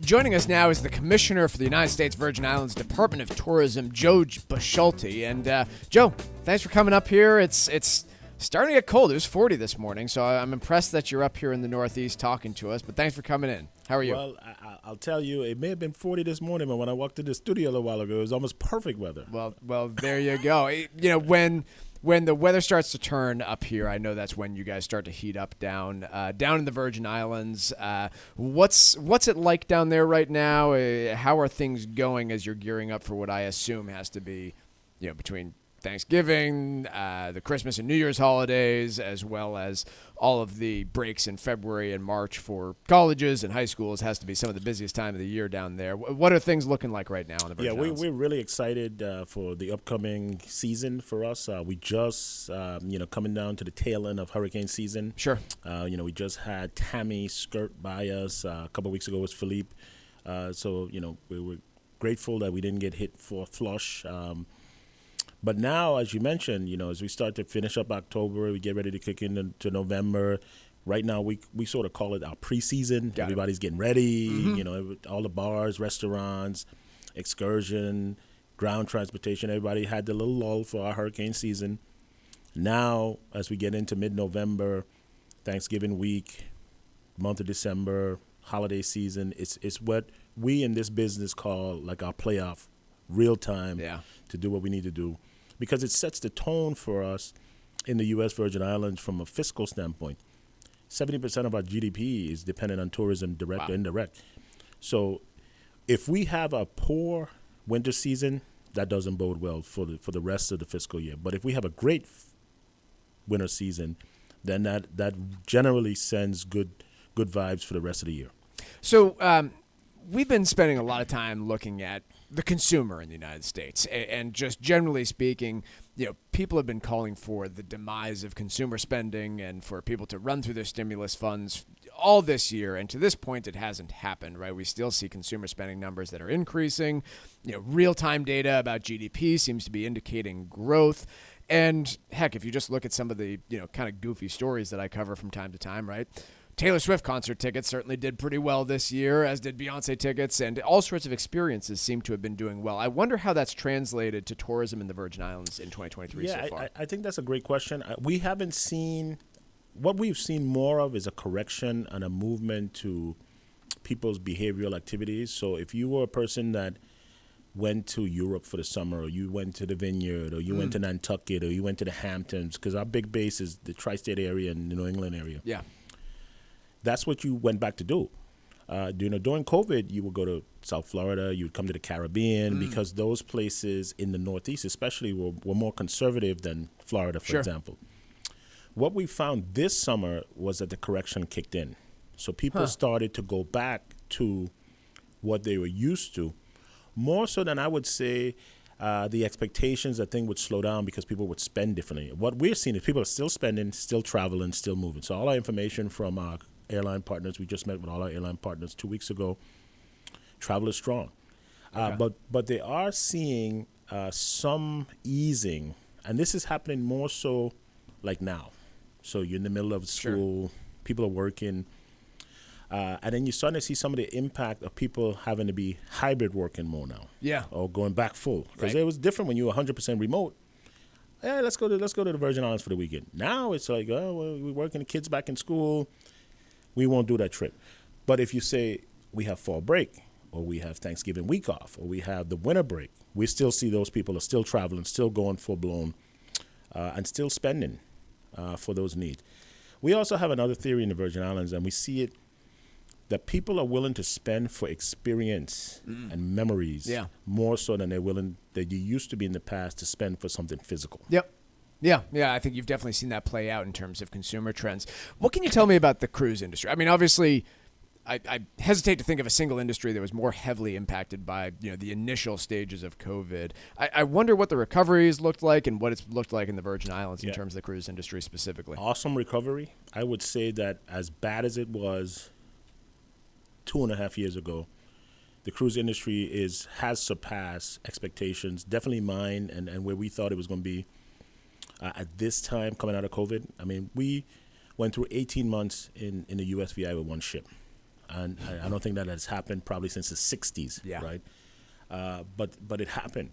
Joining us now is the Commissioner for the United States Virgin Islands Department of Tourism, Joe Boschulte. And Joe, thanks for coming up here. It's starting to get cold. It was 40 this morning, so I'm impressed that you're up here in the Northeast talking to us. But thanks for coming in. How are you? Well, I'll tell you, it may have been 40 this morning, but when I walked into the studio a little while ago, it was almost perfect weather. Well, there you go. When the weather starts to turn up here, I know that's when you guys start to heat up down in the Virgin Islands. What's it like down there right now? How are things going as you're gearing up for what I assume has to be, between Thanksgiving, the Christmas and New Year's holidays, as well as all of the breaks in February and March for colleges and high schools? Has to be some of the busiest time of the year down there. What are things looking like right now in the Virgin Islands? We're really excited for the upcoming season for us. We just, coming down to the tail end of hurricane season. Sure. We just had Tammy skirt by us. A couple of weeks ago was Philippe. We were grateful that we didn't get hit for flush. But now, as you mentioned, as we start to finish up October, we get ready to kick into November. Right now, we sort of call it our preseason. Everybody's getting ready. Mm-hmm. All the bars, restaurants, excursion, ground transportation. Everybody had the little lull for our hurricane season. Now, as we get into mid-November, Thanksgiving week, month of December, holiday season, it's what we in this business call like our playoff, real time to do what we need to do. Because it sets the tone for us in the U.S. Virgin Islands from a fiscal standpoint. 70% of our GDP is dependent on tourism, direct or indirect. So if we have a poor winter season, that doesn't bode well for the rest of the fiscal year. But if we have a great winter season, then that generally sends good vibes for the rest of the year. So we've been spending a lot of time looking at the consumer in the United States, and just generally speaking, people have been calling for the demise of consumer spending and for people to run through their stimulus funds all this year. And to this point, it hasn't happened, right? We still see consumer spending numbers that are increasing. Real-time data about GDP seems to be indicating growth. And heck, if you just look at some of the, kind of goofy stories that I cover from time to time, right? Taylor Swift concert tickets certainly did pretty well this year, as did Beyonce tickets, and all sorts of experiences seem to have been doing well. I wonder how that's translated to tourism in the Virgin Islands in 2023 so far. I think that's a great question. We haven't seen – what we've seen more of is a correction and a movement to people's behavioral activities. So if you were a person that went to Europe for the summer, or you went to the Vineyard, or you went to Nantucket, or you went to the Hamptons, because our big base is the tri-state area and the New England area. Yeah. That's what you went back to do. During COVID, you would go to South Florida, you would come to the Caribbean, because those places in the Northeast especially were more conservative than Florida, for example. What we found this summer was that the correction kicked in. So people started to go back to what they were used to, more so than I would say the expectations that things would slow down because people would spend differently. What we're seeing is people are still spending, still traveling, still moving. So all our information from our airline partners, we just met with all our airline partners 2 weeks ago. Travel is strong. But they are seeing some easing, and this is happening more so like now. So you're in the middle of school, people are working, and then you're starting to see some of the impact of people having to be hybrid working more now. Yeah. Or going back full. Because it was different when you were 100% remote. Hey, let's go to the Virgin Islands for the weekend. Now it's like, we're working, the kids back in school. We won't do that trip. But if you say we have fall break, or we have Thanksgiving week off, or we have the winter break, we still see those people are still traveling, still going full-blown, and still spending for those needs. We also have another theory in the Virgin Islands, and we see it, that people are willing to spend for experience and memories more so than they used to be in the past to spend for something physical. Yep. Yeah, I think you've definitely seen that play out in terms of consumer trends. What can you tell me about the cruise industry? I mean, obviously, I hesitate to think of a single industry that was more heavily impacted by the initial stages of COVID. I wonder what the recoveries looked like and what it's looked like in the Virgin Islands in terms of the cruise industry specifically. Awesome recovery. I would say that as bad as it was 2.5 years ago, the cruise industry has surpassed expectations, definitely mine and where we thought it was going to be. At this time, coming out of COVID, I mean, we went through 18 months in the USVI with one ship. and I don't think that has happened probably since the 60s, Yeah. right? But it happened.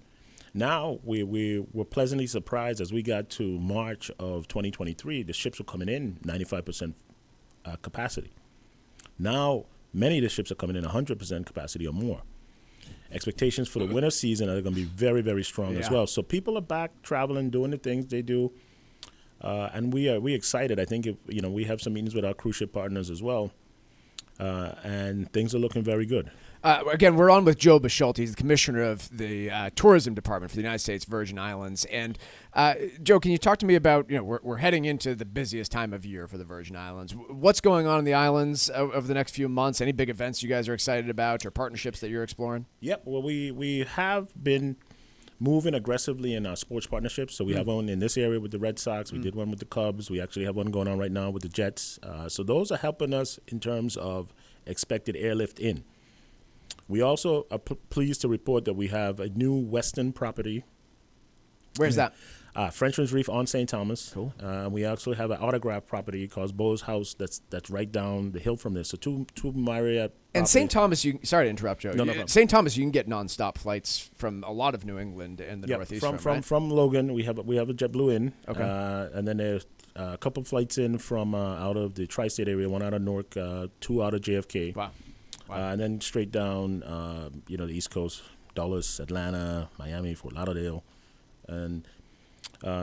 Now we were pleasantly surprised as we got to March of 2023. The ships were coming in 95% capacity. Now many of the ships are coming in 100% capacity or more. Expectations for the winter season are going to be very, very strong as well. So people are back traveling, doing the things they do, and we excited. I think we have some meetings with our cruise ship partners as well, and things are looking very good. Again, we're on with Joe Boschulte. He's the commissioner of the Tourism Department for the United States Virgin Islands. And Joe, can you talk to me about, we're heading into the busiest time of year for the Virgin Islands. What's going on in the islands over the next few months? Any big events you guys are excited about or partnerships that you're exploring? Yep. Well, we have been moving aggressively in our sports partnerships. So we have one in this area with the Red Sox. We did one with the Cubs. We actually have one going on right now with the Jets. So those are helping us in terms of expected airlift in. We also are pleased to report that we have a new Western property. Where's that? Frenchman's Reef on St. Thomas. Cool. We also have an autograph property called Bo's House that's right down the hill from this. So two Marriott. And St. Thomas, sorry to interrupt, Joe. No problem. St. Thomas, you can get nonstop flights from a lot of New England and the Northeast. From Logan, we have a JetBlue in. Okay. And then there's a couple flights in from out of the tri-state area, one out of Newark, two out of JFK. Wow. And then straight down, the East Coast, Dulles, Atlanta, Miami, Fort Lauderdale. And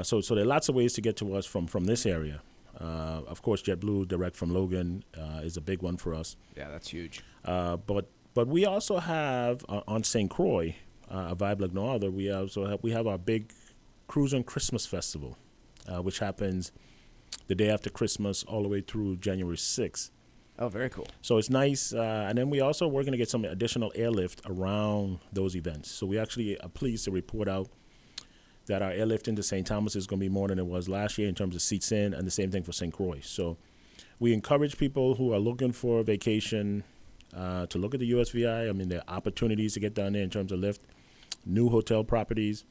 so there are lots of ways to get to us from this area. Of course, JetBlue direct from Logan is a big one for us. Yeah, that's huge. But we also have on St. Croix, a vibe like no other. We have our big Cruise on Christmas Festival, which happens the day after Christmas all the way through January 6th. Oh, very cool. So it's nice. And then we also we're going to get some additional airlift around those events. So we actually are pleased to report out that our airlift into St. Thomas is going to be more than it was last year in terms of seats in, and the same thing for St. Croix. So we encourage people who are looking for a vacation to look at the USVI. I mean, there are opportunities to get down there in terms of lift, new hotel properties,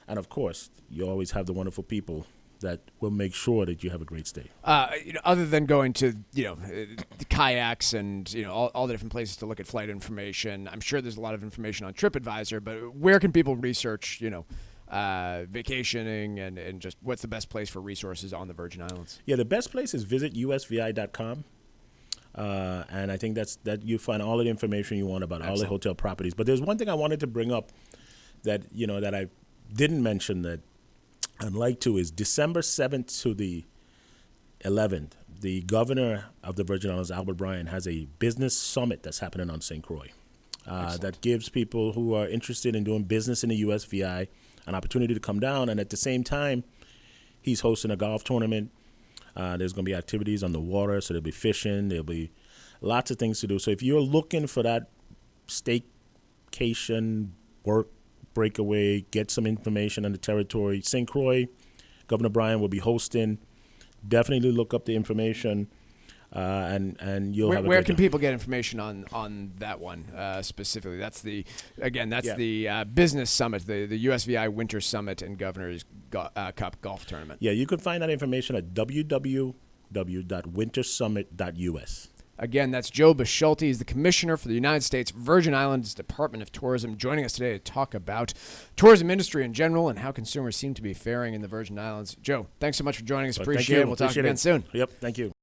and of course, you always have the wonderful people that will make sure that you have a great stay. Other than going to, the kayaks and, all the different places to look at flight information, I'm sure there's a lot of information on TripAdvisor, but where can people research, vacationing and just what's the best place for resources on the Virgin Islands? Yeah, the best place is visit USVI.com. And I think that you find all of the information you want about all the hotel properties. But there's one thing I wanted to bring up that, that I didn't mention that I'd like to is December 7th to the 11th, the governor of the Virgin Islands, Albert Bryan, has a business summit that's happening on St. Croix that gives people who are interested in doing business in the USVI an opportunity to come down. And at the same time, he's hosting a golf tournament. There's going to be activities on the water, so there'll be fishing. There'll be lots of things to do. So if you're looking for that staycation, work, breakaway, get some information on the territory, St. Croix, Governor Bryan will be hosting. Definitely look up the information, and you'll have a where good can time. people get information on that one specifically? That's the business summit, the USVI Winter Summit and Governor's Cup Golf Tournament. Yeah, you can find that information at www.wintersummit.us. Again, that's Joe Boschulte. He's the commissioner for the United States Virgin Islands Department of Tourism, joining us today to talk about tourism industry in general and how consumers seem to be faring in the Virgin Islands. Joe, thanks so much for joining us. Appreciate it. We'll talk again soon. Yep, thank you.